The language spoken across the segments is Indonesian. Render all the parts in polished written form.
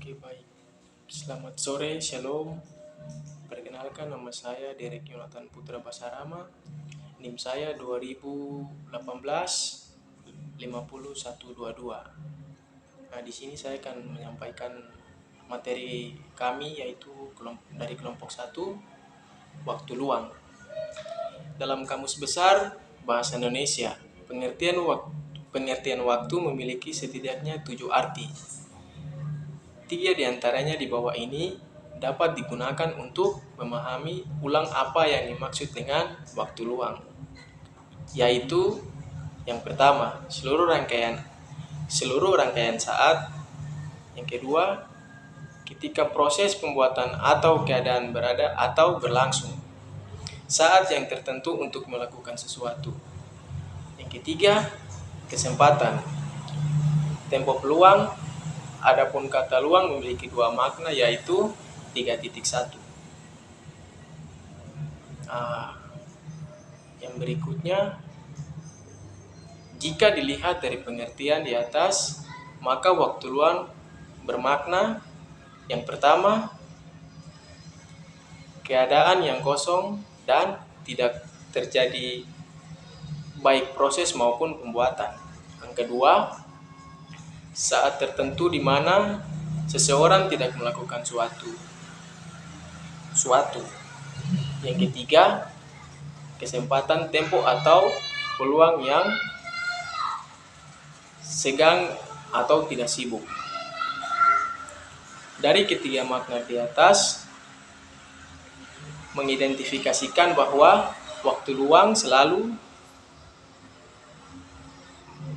Oke, baik. Selamat sore, shalom. Perkenalkan, nama saya Derek Yonatan Putra Basarama. NIM saya 2018 50122. Nah, di sini saya akan menyampaikan materi kami, yaitu dari kelompok 1, waktu luang. Dalam Kamus Besar Bahasa Indonesia, pengertian waktu memiliki setidaknya 7 arti. 3 diantaranya di bawah ini dapat digunakan untuk memahami ulang apa yang dimaksud dengan waktu luang, yaitu yang pertama, seluruh rangkaian saat. Yang kedua, ketika proses pembuatan atau keadaan berada atau berlangsung, saat yang tertentu untuk melakukan sesuatu. Yang ketiga, kesempatan, tempo peluang. Adapun kata luang memiliki 2 makna, yaitu 3.1. Yang berikutnya, jika dilihat dari pengertian di atas, maka waktu luang bermakna yang pertama, keadaan yang kosong dan tidak terjadi baik proses maupun pembuatan. Yang kedua, saat tertentu di mana seseorang tidak melakukan suatu. Yang ketiga, kesempatan, tempo atau peluang yang senggang atau tidak sibuk. Dari ketiga makna di atas mengidentifikasikan bahwa waktu luang selalu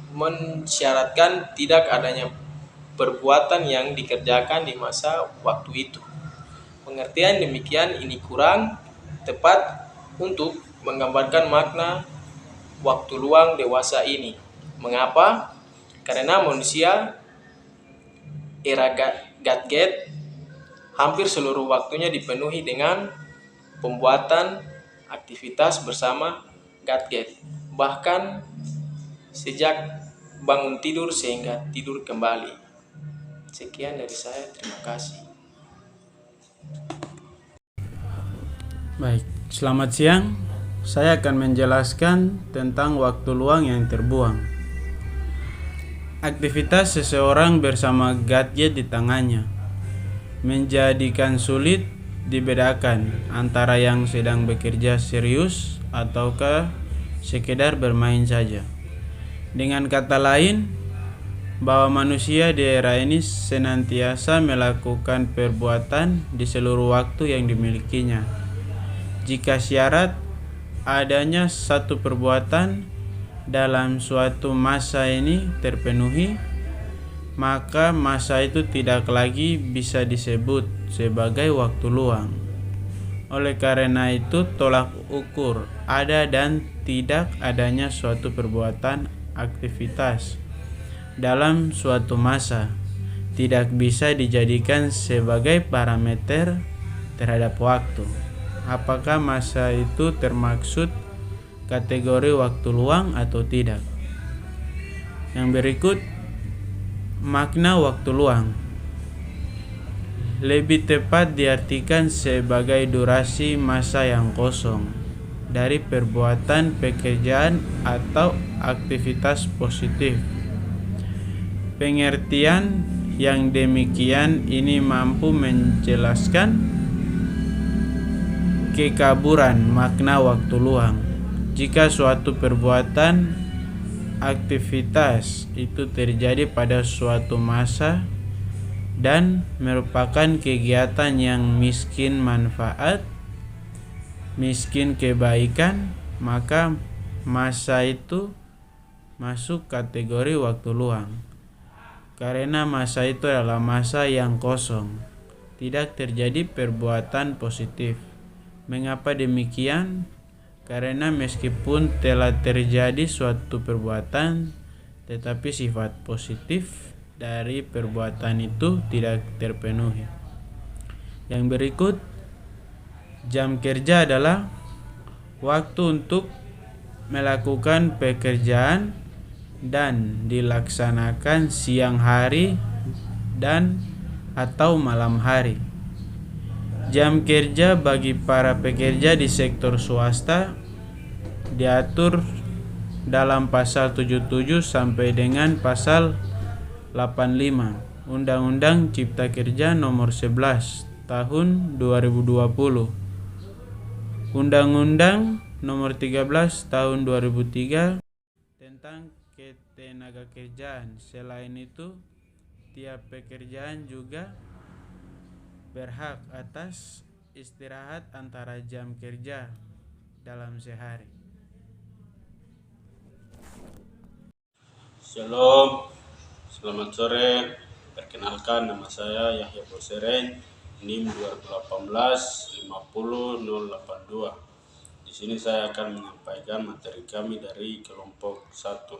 mensyaratkan tidak adanya perbuatan yang dikerjakan di masa waktu itu. Pengertian demikian ini kurang tepat untuk menggambarkan makna waktu luang dewasa ini. Mengapa? Karena manusia era gadget hampir seluruh waktunya dipenuhi dengan pembuatan aktivitas bersama gadget. Bahkan sejak bangun tidur sehingga tidur kembali. Sekian dari saya, terima kasih. Baik, selamat siang. Saya akan menjelaskan tentang waktu luang yang terbuang. Aktivitas seseorang bersama gadget di tangannya menjadikan sulit dibedakan antara yang sedang bekerja serius ataukah sekedar bermain saja. Dengan kata lain, bahwa manusia di era ini senantiasa melakukan perbuatan di seluruh waktu yang dimilikinya. Jika syarat adanya satu perbuatan dalam suatu masa ini terpenuhi, maka masa itu tidak lagi bisa disebut sebagai waktu luang. Oleh karena itu, tolak ukur ada dan tidak adanya suatu perbuatan aktivitas dalam suatu masa tidak bisa dijadikan sebagai parameter terhadap waktu. Apakah masa itu termaksud kategori waktu luang atau tidak? Yang berikut makna waktu luang. Lebih tepat diartikan sebagai durasi masa yang kosong dari perbuatan pekerjaan atau aktivitas positif. Pengertian yang demikian ini mampu menjelaskan kekaburan makna waktu luang. Jika suatu perbuatan aktivitas itu terjadi pada suatu masa dan merupakan kegiatan yang miskin manfaat, miskin kebaikan, maka masa itu masuk kategori waktu luang. Karena masa itu adalah masa yang kosong, tidak terjadi perbuatan positif. Mengapa demikian? Karena meskipun telah terjadi suatu perbuatan, tetapi sifat positif dari perbuatan itu tidak terpenuhi. Yang berikut, jam kerja adalah waktu untuk melakukan pekerjaan dan dilaksanakan siang hari dan atau malam hari. Jam kerja bagi para pekerja di sektor swasta diatur dalam pasal 77 sampai dengan pasal 85 Undang-Undang Cipta Kerja Nomor 11 Tahun 2020, Undang-Undang Nomor 13 Tahun 2003 tentang ketenagakerjaan. Selain itu, tiap pekerjaan juga berhak atas istirahat antara jam kerja dalam sehari. Shalom, selamat sore. Perkenalkan, nama saya Yahya Boseren, NIM 2018-50082. Di sini saya akan menyampaikan materi kami dari kelompok 1.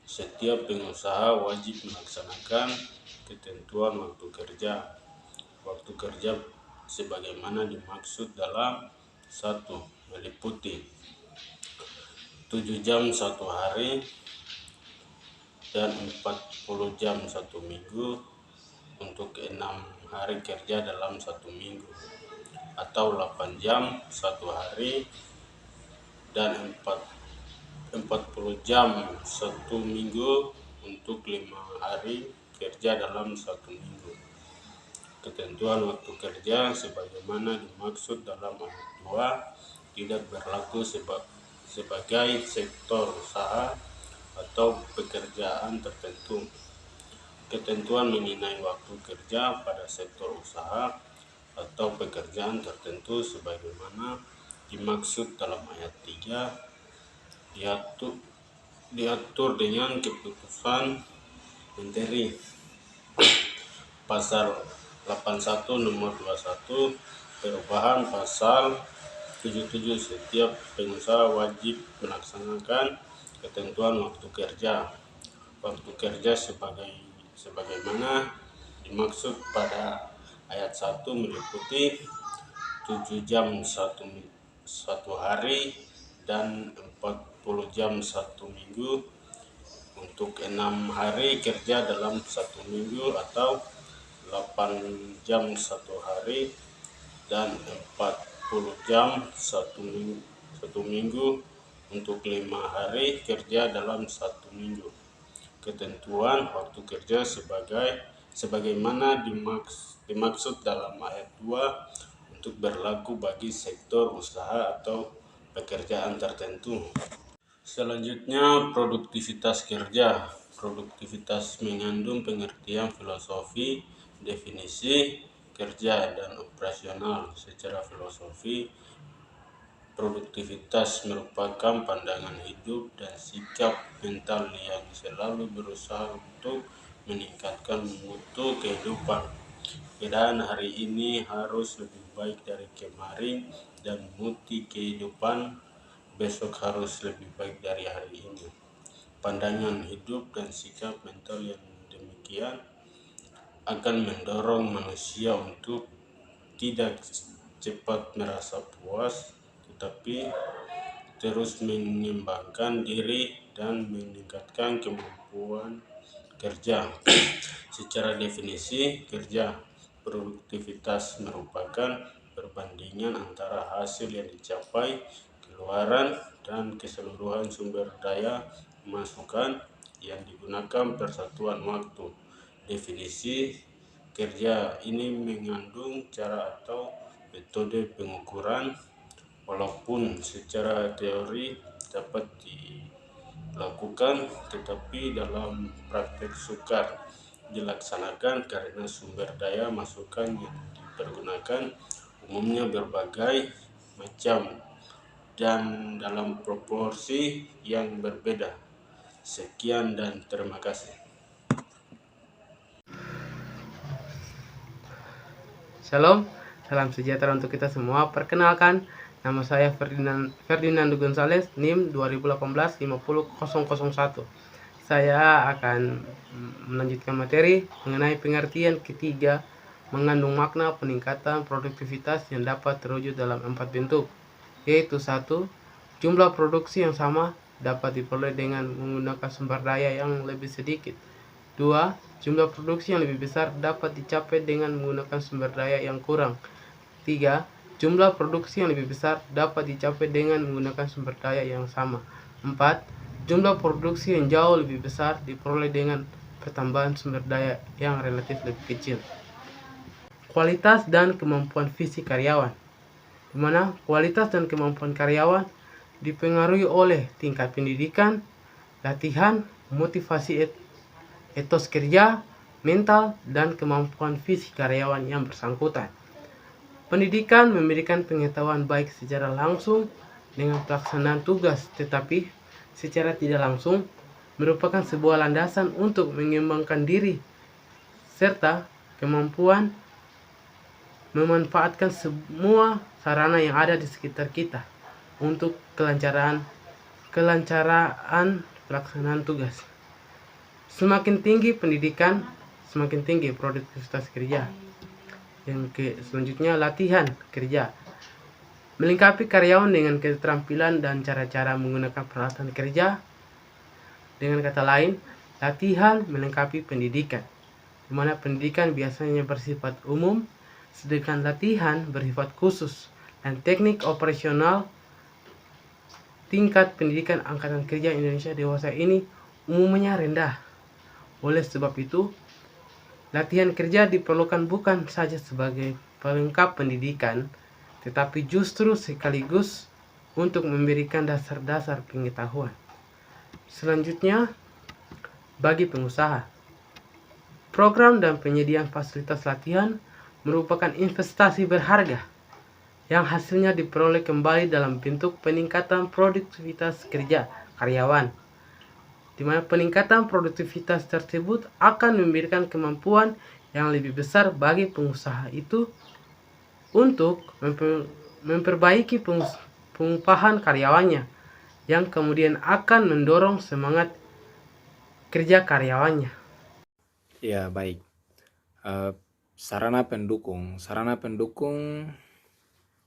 Setiap pengusaha wajib melaksanakan ketentuan waktu kerja. Waktu kerja sebagaimana dimaksud dalam 1. Meliputi 7 jam satu hari dan 40 jam satu minggu untuk 6 hari kerja dalam satu minggu, atau 8 jam satu hari dan 40 jam satu minggu untuk 5 hari kerja dalam satu minggu. Ketentuan waktu kerja sebagaimana dimaksud dalam ayat 2 tidak berlaku sebagai sektor usaha atau pekerjaan tertentu. Ketentuan mengenai waktu kerja pada sektor usaha atau pekerjaan tertentu sebagaimana dimaksud dalam ayat 3 diatur dengan keputusan Menteri Pasal 81 Nomor 21 perubahan Pasal 77. Setiap pengusaha wajib melaksanakan ketentuan waktu kerja. Waktu kerja sebagaimana dimaksud pada ayat 1 meliputi 7 jam satu hari dan 40 jam satu minggu untuk 6 hari kerja dalam satu minggu, atau 8 jam satu hari dan 40 jam satu minggu untuk 5 hari kerja dalam satu minggu. Ketentuan waktu kerja sebagaimana dimaksud dalam ayat 2 untuk berlaku bagi sektor usaha atau pekerjaan tertentu. Selanjutnya, produktivitas kerja. Produktivitas mengandung pengertian filosofi, definisi, kerja, dan operasional. Secara filosofi, produktivitas merupakan pandangan hidup dan sikap mental yang selalu berusaha untuk meningkatkan mutu kehidupan. Keadaan hari ini harus lebih baik dari kemarin, dan mutu kehidupan besok harus lebih baik dari hari ini. Pandangan hidup dan sikap mental yang demikian akan mendorong manusia untuk tidak cepat merasa puas, tetapi terus mengembangkan diri dan meningkatkan kemampuan kerja. Secara definisi kerja, produktivitas merupakan perbandingan antara hasil yang dicapai, keluaran, dan keseluruhan sumber daya masukan yang digunakan per satuan waktu. Definisi kerja ini mengandung cara atau metode pengukuran, walaupun secara teori dapat dilakukan, tetapi dalam praktek sukar dilaksanakan karena sumber daya masukan yang dipergunakan umumnya berbagai macam dan dalam proporsi yang berbeda. Sekian dan terima kasih. Shalom, salam sejahtera untuk kita semua. Perkenalkan, nama saya Ferdinando Gonzales, NIM 2018-50001. Saya akan melanjutkan materi mengenai pengertian ketiga mengandung makna peningkatan produktivitas yang dapat terwujud dalam 4 bentuk, yaitu 1. Jumlah produksi yang sama dapat diperoleh dengan menggunakan sumber daya yang lebih sedikit. 2. jumlah produksi yang lebih besar dapat dicapai dengan menggunakan sumber daya yang kurang. 3. Jumlah produksi yang lebih besar dapat dicapai dengan menggunakan sumber daya yang sama. 4. Jumlah produksi yang jauh lebih besar diperoleh dengan pertambahan sumber daya yang relatif lebih kecil. Kualitas dan kemampuan fisik karyawan, di mana kualitas dan kemampuan karyawan dipengaruhi oleh tingkat pendidikan, latihan, motivasi etos kerja, mental, dan kemampuan fisik karyawan yang bersangkutan. Pendidikan memberikan pengetahuan baik secara langsung dengan pelaksanaan tugas, tetapi secara tidak langsung merupakan sebuah landasan untuk mengembangkan diri serta kemampuan memanfaatkan semua sarana yang ada di sekitar kita untuk kelancaran pelaksanaan tugas. Semakin tinggi pendidikan, semakin tinggi produktivitas kerja. Yang selanjutnya, latihan kerja. Melengkapi karyawan dengan keterampilan dan cara-cara menggunakan peralatan kerja. Dengan kata lain, latihan melengkapi pendidikan, di mana pendidikan biasanya bersifat umum, sedangkan latihan bersifat khusus, dan teknik operasional. Tingkat pendidikan Angkatan Kerja Indonesia dewasa ini umumnya rendah. Oleh sebab itu, latihan kerja diperlukan bukan saja sebagai pelengkap pendidikan, tetapi justru sekaligus untuk memberikan dasar-dasar pengetahuan. Selanjutnya, bagi pengusaha, program dan penyediaan fasilitas latihan merupakan investasi berharga yang hasilnya diperoleh kembali dalam bentuk peningkatan produktivitas kerja karyawan, di mana peningkatan produktivitas tersebut akan memberikan kemampuan yang lebih besar bagi pengusaha itu untuk memperbaiki pengupahan karyawannya, yang kemudian akan mendorong semangat kerja karyawannya. Ya, baik. Sarana pendukung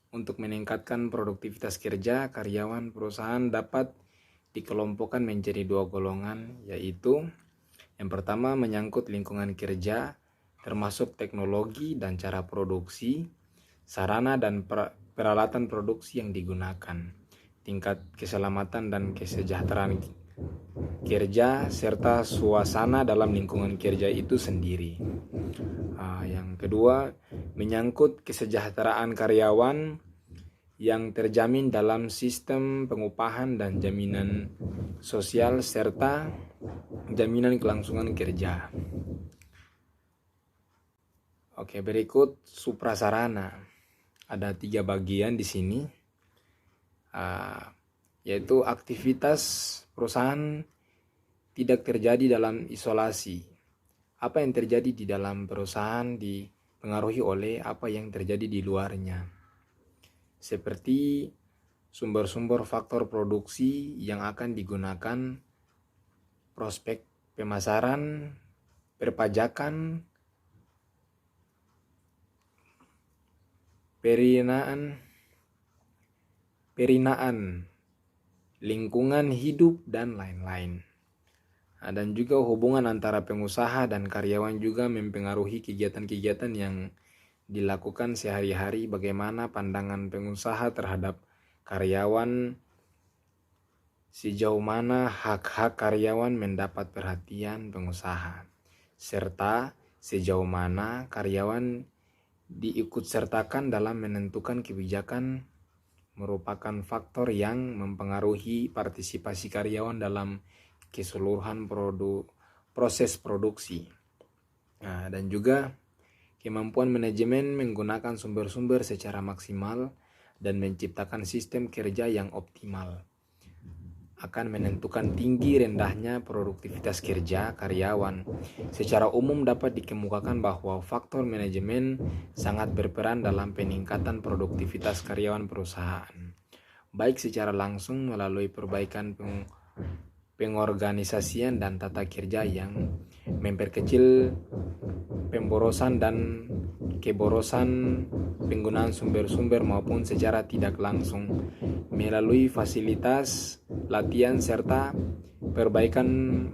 untuk meningkatkan produktivitas kerja karyawan perusahaan dapat dikelompokkan menjadi dua golongan, yaitu yang pertama menyangkut lingkungan kerja, termasuk teknologi dan cara produksi, sarana dan peralatan produksi yang digunakan, tingkat keselamatan dan kesejahteraan kerja, serta suasana dalam lingkungan kerja itu sendiri. Yang kedua, menyangkut kesejahteraan karyawan yang terjamin dalam sistem pengupahan dan jaminan sosial serta jaminan kelangsungan kerja. Oke, berikut suprasarana. Ada 3 bagian di sini, yaitu aktivitas perusahaan tidak terjadi dalam isolasi. Apa yang terjadi di dalam perusahaan dipengaruhi oleh apa yang terjadi di luarnya, seperti sumber-sumber faktor produksi yang akan digunakan, prospek pemasaran, perpajakan, perinaan, lingkungan hidup, dan lain-lain. Dan juga hubungan antara pengusaha dan karyawan juga mempengaruhi kegiatan-kegiatan yang dilakukan sehari-hari, bagaimana pandangan pengusaha terhadap karyawan, sejauh mana hak-hak karyawan mendapat perhatian pengusaha, serta sejauh mana karyawan diikutsertakan dalam menentukan kebijakan merupakan faktor yang mempengaruhi partisipasi karyawan dalam keseluruhan proses produksi. Dan juga kemampuan manajemen menggunakan sumber-sumber secara maksimal dan menciptakan sistem kerja yang optimal akan menentukan tinggi rendahnya produktivitas kerja karyawan. Secara umum dapat dikemukakan bahwa faktor manajemen sangat berperan dalam peningkatan produktivitas karyawan perusahaan, baik secara langsung melalui perbaikan pengorganisasian dan tata kerja yang memperkecil pemborosan dan keborosan penggunaan sumber-sumber, maupun secara tidak langsung melalui fasilitas latihan serta perbaikan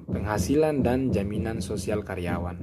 penghasilan dan jaminan sosial karyawan.